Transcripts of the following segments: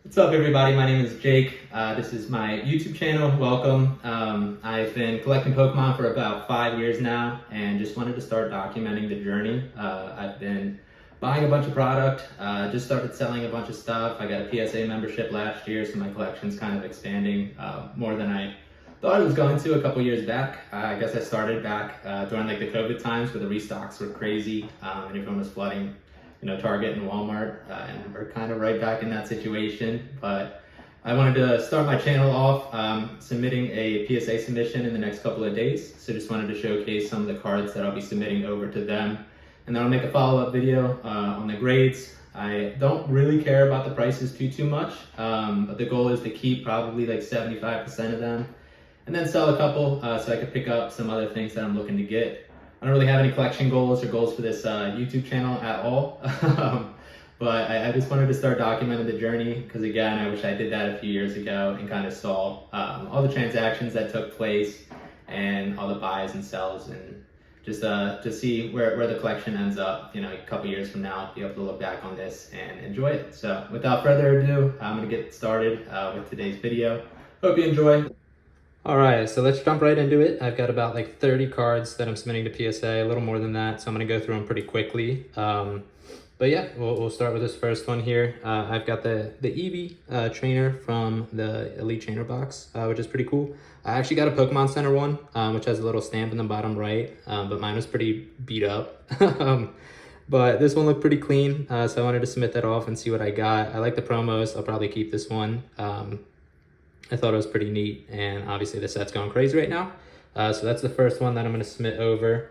What's up, everybody? My name is Jake. This is my YouTube channel. Welcome. I've been collecting Pokemon for about 5 years now and just wanted to start documenting the journey. I've been buying a bunch of product, just started selling a bunch of stuff. I got a PSA membership last year, so my collection's kind of expanding more than I thought it was going to a couple years back. I guess I started back during like the COVID times where the restocks were crazy and everyone was flooding Target and Walmart, and we're kind of right back in that situation. But I wanted to start my channel off submitting a PSA submission in the next couple of days. So just wanted to showcase some of the cards that I'll be submitting over to them. And then I'll make a follow-up video on the grades. I don't really care about the prices too much, but the goal is to keep probably like 75% of them and then sell a couple so I could pick up some other things that I'm looking to get. I don't really have any collection goals or goals for this YouTube channel at all, but I just wanted to start documenting the journey because, again, I wish I did that a few years ago and kind of saw all the transactions that took place and all the buys and sells, and just to see where the collection ends up, a couple years from now, be able to look back on this and enjoy it. So without further ado, I'm going to get started with today's video. Hope you enjoy. All right, so let's jump right into it. I've got about like 30 cards that I'm submitting to PSA, a little more than that, so I'm gonna go through them pretty quickly. But yeah, we'll start with this first one here. I've got the Eevee trainer from the Elite Trainer box, which is pretty cool. I actually got a Pokemon Center one, which has a little stamp in the bottom right, but mine was pretty beat up. But this one looked pretty clean, so I wanted to submit that off and see what I got. I like the promos, I'll probably keep this one. I thought it was pretty neat, and obviously the set's going crazy right now. So that's the first one that I'm going to submit over.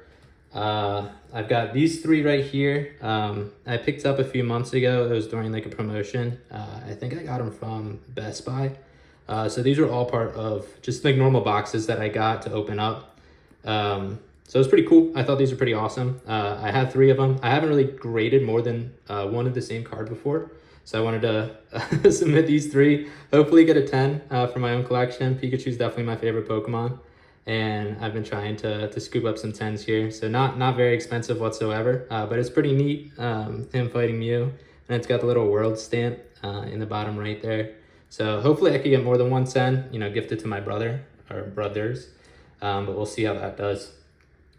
I've got these three right here. I picked up a few months ago. It was during like a promotion. I think I got them from Best Buy. So these were all part of just like normal boxes that I got to open up. So it was pretty cool. I thought these were pretty awesome. I had three of them. I haven't really graded more than one of the same card before. So I wanted to submit these three, hopefully get a 10 for my own collection. Pikachu's definitely my favorite Pokemon, and I've been trying to scoop up some 10s here. So not very expensive whatsoever, but it's pretty neat, him fighting Mew, and it's got the little world stamp in the bottom right there. So hopefully I could get more than one 10, gifted to my brother or brothers, but we'll see how that does.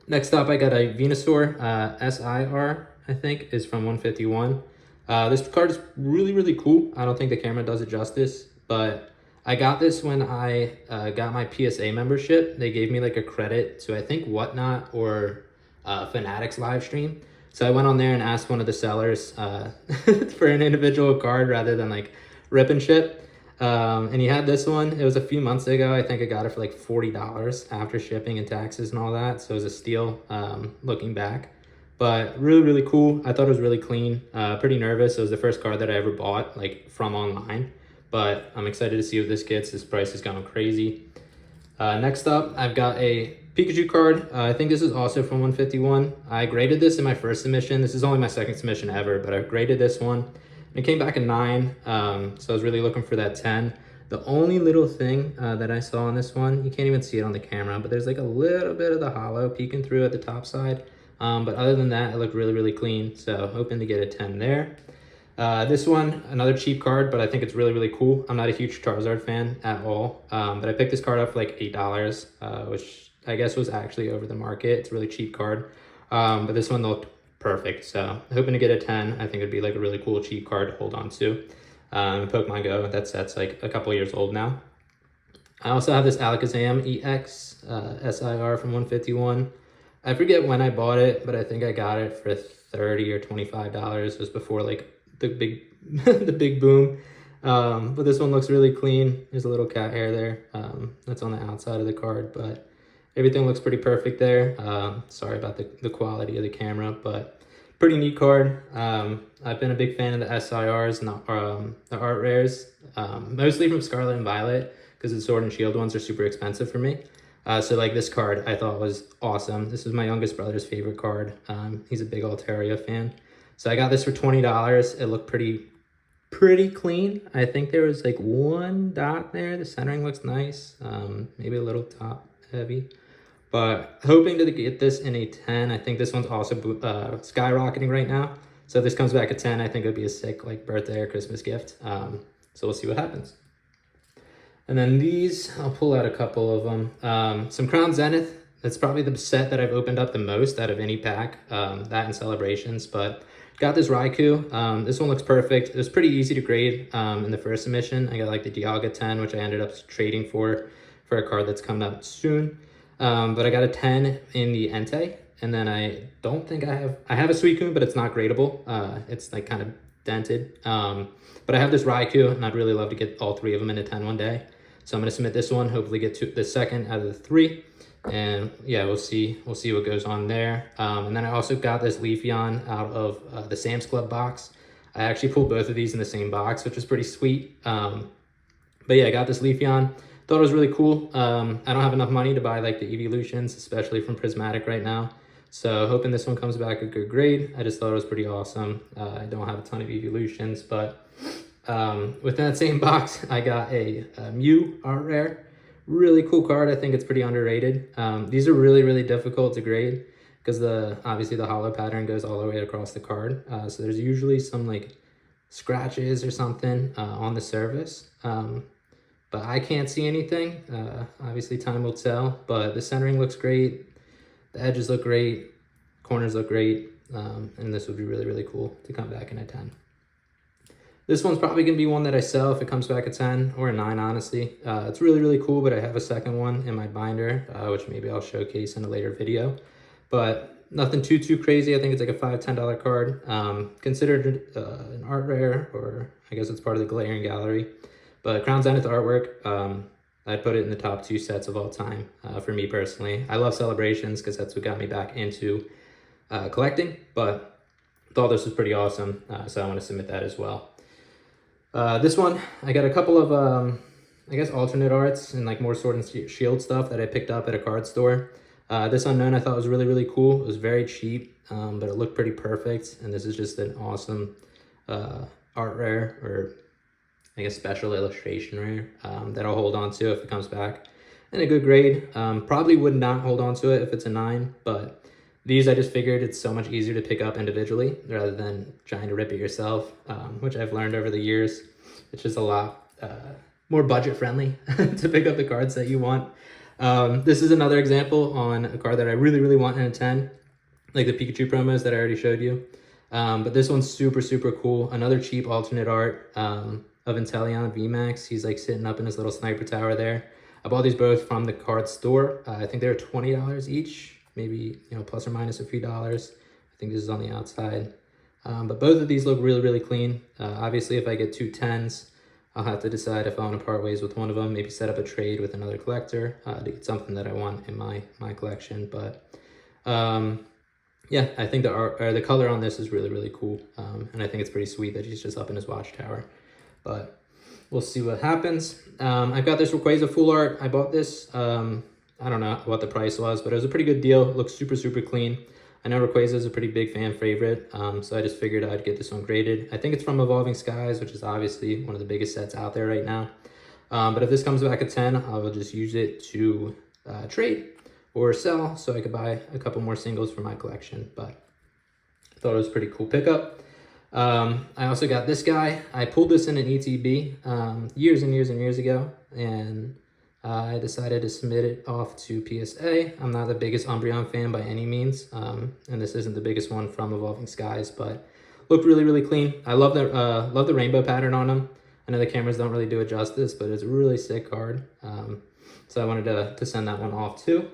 Next up, I got a Venusaur SIR, I think, is from 151. This card is really cool. I don't think the camera does it justice, but I got this when I got my PSA membership. They gave me like a credit to, I think, Whatnot or Fanatics live stream. So I went on there and asked one of the sellers for an individual card rather than like rip and ship. And he had this one. It was a few months ago. I think I got it for like $40 after shipping and taxes and all that. So it was a steal looking back. But really cool. I thought it was really clean. Pretty nervous. It was the first card that I ever bought like from online. But I'm excited to see what this gets. This price is going crazy. Next up, I've got a Pikachu card. I think this is also from 151. I graded this in my first submission. This is only my second submission ever, but I graded this one. And it came back a 9. So I was really looking for that 10. The only little thing that I saw on this one, you can't even see it on the camera, but there's like a little bit of the hollow peeking through at the top side. But other than that, it looked really clean. So hoping to get a 10 there. This one, another cheap card, but I think it's really cool. I'm not a huge Charizard fan at all. But I picked this card up for like $8, which I guess was actually over the market. It's a really cheap card. But this one looked perfect. So hoping to get a 10. I think it'd be like a really cool cheap card to hold on to. Pokemon Go, that set's like a couple years old now. I also have this Alakazam EX SIR from 151. I forget when I bought it, but I think I got it for $30 or $25. It was before like the big the big boom. But this one looks really clean. There's a little cat hair there. That's on the outside of the card, but everything looks pretty perfect there. Sorry about the quality of the camera, but pretty neat card. I've been a big fan of the SIRs and the art rares, mostly from Scarlet and Violet, because the Sword and Shield ones are super expensive for me. So like this card I thought was awesome. This is my youngest brother's favorite card. He's a big Altaria fan. So I got this for $20. It looked pretty clean. I think there was like one dot there. The centering looks nice. Maybe a little top heavy. But hoping to get this in a 10. I think this one's also skyrocketing right now. So if this comes back at 10, I think it would be a sick like birthday or Christmas gift. So we'll see what happens. And then these, I'll pull out a couple of them. Some Crown Zenith. That's probably the set that I've opened up the most out of any pack, that and Celebrations. But got this Raikou. This one looks perfect. It was pretty easy to grade in the first submission. I got like the Dialga 10, which I ended up trading for a card that's coming up soon. But I got a 10 in the Entei. And then I don't think I have a Suicune, but it's not gradable. It's like kind of dented. But I have this Raikou, and I'd really love to get all three of them in a 10 one day. So I'm going to submit this one, hopefully get to the second out of the three. And yeah, we'll see what goes on there. And then I also got this Leafeon out of the Sam's Club box. I actually pulled both of these in the same box, which was pretty sweet. But yeah, I got this Leafeon. Thought it was really cool. I don't have enough money to buy like the Evolutions, especially from Prismatic right now. So hoping this one comes back a good grade. I just thought it was pretty awesome. I don't have a ton of Evolutions, but within that same box, I got a Mew Art Rare. Really cool card. I think it's pretty underrated. These are really, really difficult to grade because obviously the hollow pattern goes all the way across the card. So there's usually some like scratches or something on the surface. But I can't see anything. Obviously time will tell, but the centering looks great. The edges look great. Corners look great. And this would be really, really cool to come back in a 10. This one's probably going to be one that I sell if it comes back a 10 or a 9, honestly. It's really, really cool, but I have a second one in my binder, which maybe I'll showcase in a later video. But nothing too crazy. I think it's like a $5, $10 card. Considered an art rare, or I guess it's part of the Galarian Gallery. But Crown Zenith artwork, I'd put it in the top 2 sets of all time for me personally. I love Celebrations because that's what got me back into collecting, but thought this was pretty awesome, so I want to submit that as well. This one, I got a couple of, I guess, alternate arts and like more Sword and Shield stuff that I picked up at a card store. This Unknown I thought was really, really cool. It was very cheap, but it looked pretty perfect. And this is just an awesome art rare, or I guess special illustration rare, that I'll hold on to if it comes back in a good grade. Probably would not hold on to it if it's a 9, but these I just figured it's so much easier to pick up individually rather than trying to rip it yourself, which I've learned over the years. It's just a lot more budget friendly to pick up the cards that you want. This is another example on a card that I really, really want in a 10, like the Pikachu promos that I already showed you. But this one's super cool. Another cheap alternate art of Inteleon VMAX. He's like sitting up in his little sniper tower there. I bought these both from the card store. I think they were $20 each. Maybe, you know, plus or minus a few dollars. I think this is on the outside. But both of these look really, really clean. Obviously, if I get 2 10s, I'll have to decide if I want to part ways with one of them, maybe set up a trade with another collector to get something that I want in my collection. But yeah, I think the color on this is really, really cool. And I think it's pretty sweet that he's just up in his watchtower. But we'll see what happens. I've got this Rayquaza full art. I bought this. I don't know what the price was, but it was a pretty good deal. It looks super clean. I know Rayquaza is a pretty big fan favorite, so I just figured I'd get this one graded. I think it's from Evolving Skies, which is obviously one of the biggest sets out there right now. But if this comes back at 10, I will just use it to trade or sell so I could buy a couple more singles for my collection. But I thought it was a pretty cool pickup. I also got this guy. I pulled this in an ETB years and years ago, and I decided to submit it off to PSA. I'm not the biggest Umbreon fan by any means, and this isn't the biggest one from Evolving Skies, but looked really clean. I love the rainbow pattern on them. I know the cameras don't really do it justice, but it's a really sick card. So I wanted to send that one off too.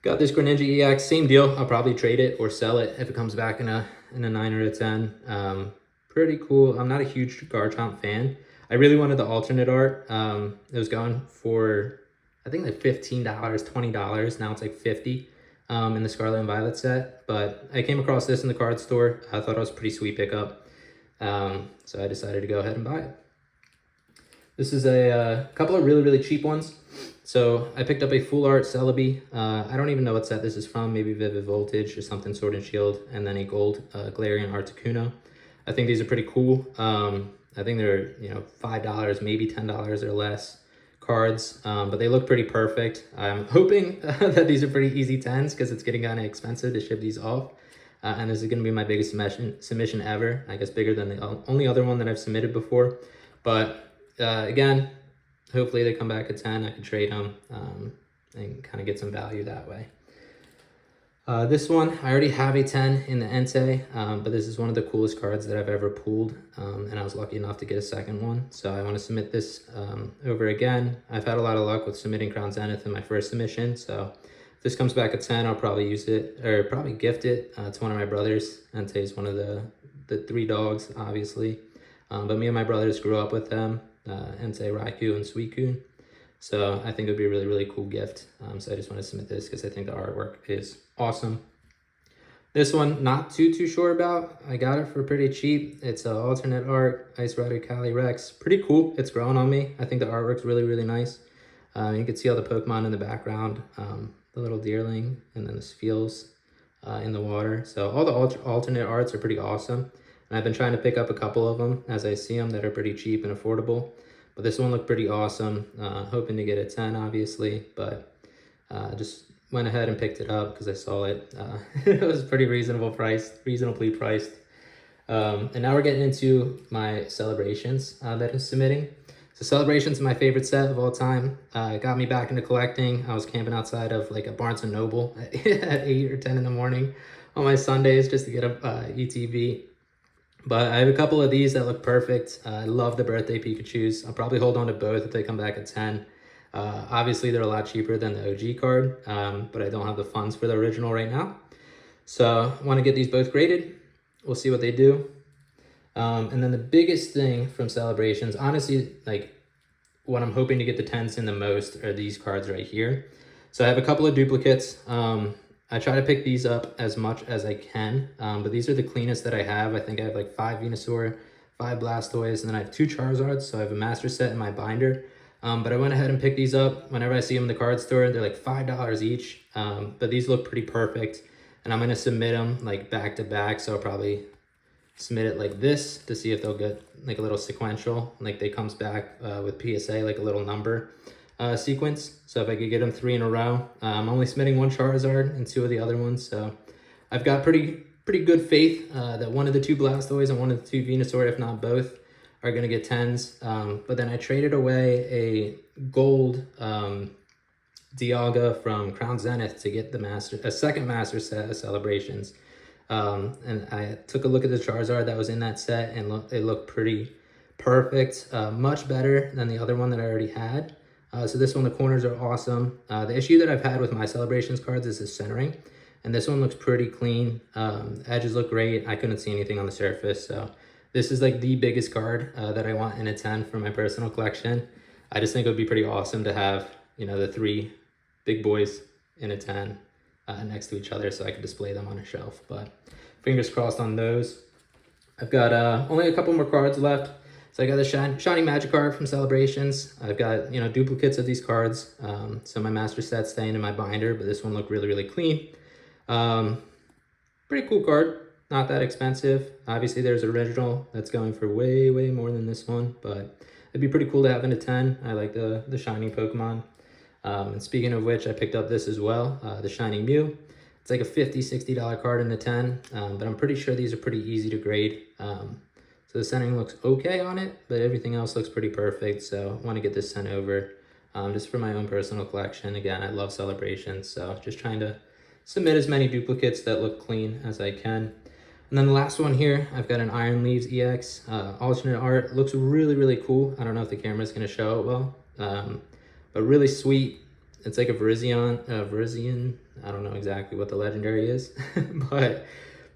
Got this Greninja EX, same deal. I'll probably trade it or sell it if it comes back in a 9 or a 10. Pretty cool. I'm not a huge Garchomp fan. I really wanted the alternate art. It was going for, I think like $15, $20. Now it's like $50 in the Scarlet and Violet set. But I came across this in the card store. I thought it was a pretty sweet pickup. So I decided to go ahead and buy it. This is a couple of really cheap ones. So I picked up a full art Celebi. I don't even know what set this is from. Maybe Vivid Voltage or something, Sword and Shield. And then a gold Galarian Articuno. I think these are pretty cool. I think they're, you know, $5, maybe $10 or less cards, but they look pretty perfect. I'm hoping that these are pretty easy 10s because it's getting kind of expensive to ship these off. And this is going to be my biggest submission ever. I guess bigger than the only other one that I've submitted before. But again, hopefully they come back at 10. I can trade them and kind of get some value that way. This one, I already have a 10 in the Entei, but this is one of the coolest cards that I've ever pulled, and I was lucky enough to get a second one. So I want to submit this over again. I've had a lot of luck with submitting Crown Zenith in my first submission, so if this comes back at 10, I'll probably use it, or probably gift it to one of my brothers. Entei is one of the three dogs, obviously, but me and my brothers grew up with them, Entei, Raikou, and Suicune. So I think it would be a really, really cool gift. So I just want to submit this because I think the artwork is awesome. This one, not too sure about. I got it for pretty cheap. It's an alternate art, Ice Rider Cali Rex. Pretty cool. It's growing on me. I think the artwork's really, really nice. You can see all the Pokemon in the background, the little deerling, and then the Spheals in the water. So all the alternate arts are pretty awesome. And I've been trying to pick up a couple of them as I see them that are pretty cheap and affordable. But this one looked pretty awesome. Hoping to get a 10, obviously, but just went ahead and picked it up because I saw it. It was pretty reasonably priced. And now we're getting into my celebrations that I'm submitting. So celebrations is my favorite set of all time. It got me back into collecting. I was camping outside of like a Barnes & Noble at 8 or 10 in the morning on my Sundays just to get a ETB. But I have a couple of these that look perfect. I love the birthday Pikachus. I'll probably hold on to both if they come back at 10. Obviously, they're a lot cheaper than the OG card, but I don't have the funds for the original right now. So I want to get these both graded. We'll see what they do. And then the biggest thing from celebrations, honestly, like what I'm hoping to get the 10s in the most are these cards right here. So I have a couple of duplicates. I try to pick these up as much as I can, but these are the cleanest that I have. I think I have like 5 Venusaur, 5 Blastoise, and then I have 2 Charizards, so I have a master set in my binder. But I went ahead and picked these up. Whenever I see them in the card store, they're like $5 each, but these look pretty perfect, and I'm going to submit them like back to back, so I'll probably submit it like this to see if they'll get like a little sequential, like they comes back with PSA, like a little number sequence. So if I could get them 3 in a row, I'm only submitting 1 Charizard and 2 of the other ones, so I've got pretty good faith that one of the 2 Blastoise and one of the 2 Venusaur, if not both, are going to get 10s. But then I traded away a gold Dialga from Crown Zenith to get a second master set of celebrations. And I took a look at the Charizard that was in that set, and it looked pretty perfect, much better than the other one that I already had. So this one, the corners are awesome. The issue that I've had with my celebrations cards is the centering, and this one looks pretty clean. Edges look great. I couldn't see anything on the surface, so this is like the biggest card that I want in a 10 for my personal collection. I just think it would be pretty awesome to have, you know, the 3 big boys in a 10 next to each other so I could display them on a shelf. But fingers crossed on those. I've got only a couple more cards left. So I got the shiny Magikarp from Celebrations. I've got, you know, duplicates of these cards. So my master set's staying in my binder, but this one looked really, really clean. Pretty cool card. Not that expensive. Obviously, there's original that's going for way, way more than this one, but it'd be pretty cool to have in a 10. I like the shiny Pokemon. And speaking of which, I picked up this as well, the shiny Mew. It's like a $50, $60 card in the 10, but I'm pretty sure these are pretty easy to grade. So the centering looks okay on it, but everything else looks pretty perfect. So I want to get this sent over just for my own personal collection. Again, I love Celebrations, so just trying to submit as many duplicates that look clean as I can. And then the last one here, I've got an Iron Leaves EX alternate art. It looks really, really cool. I don't know if the camera's going to show it well, but really sweet. It's like a Virizion. I don't know exactly what the legendary is, but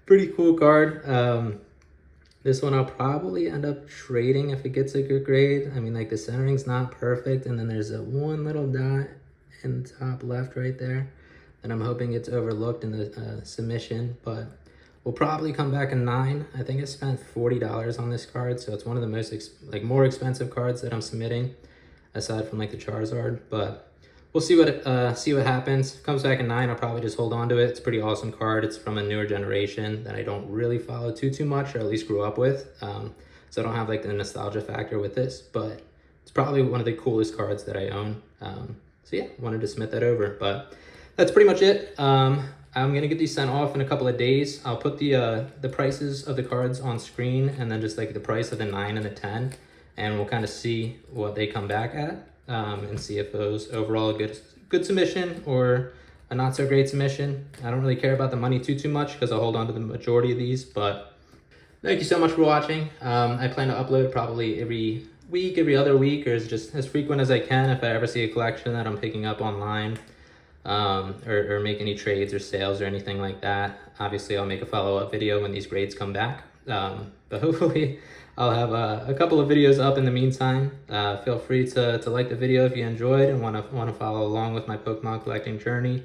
pretty cool card. This one I'll probably end up trading if it gets a good grade. I mean, like the centering's not perfect, and then there's a one little dot in the top left right there, and I'm hoping it's overlooked in the submission, but we'll probably come back a 9. I think I spent $40 on this card, so it's one of the most more expensive cards that I'm submitting, aside from like the Charizard. But we'll see what happens. If it comes back a 9, I'll probably just hold on to it. It's a pretty awesome card. It's from a newer generation that I don't really follow too much, or at least grew up with. So I don't have like the nostalgia factor with this, but it's probably one of the coolest cards that I own. So yeah, wanted to submit that over, but that's pretty much it. I'm gonna get these sent off in a couple of days. I'll put the prices of the cards on screen, and then just like the price of the 9 and the 10, and we'll kind of see what they come back at, and see if it was overall a good submission or a not so great submission. I don't really care about the money too much because I'll hold on to the majority of these, but thank you so much for watching. I plan to upload probably every week, every other week, or just as frequent as I can if I ever see a collection that I'm picking up online, or make any trades or sales or anything like that. Obviously, I'll make a follow-up video when these grades come back, but hopefully I'll have a couple of videos up in the meantime. Feel free to like the video if you enjoyed and want to follow along with my Pokemon collecting journey,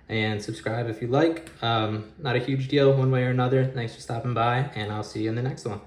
and subscribe if you like. Not a huge deal one way or another. Thanks for stopping by, and I'll see you in the next one.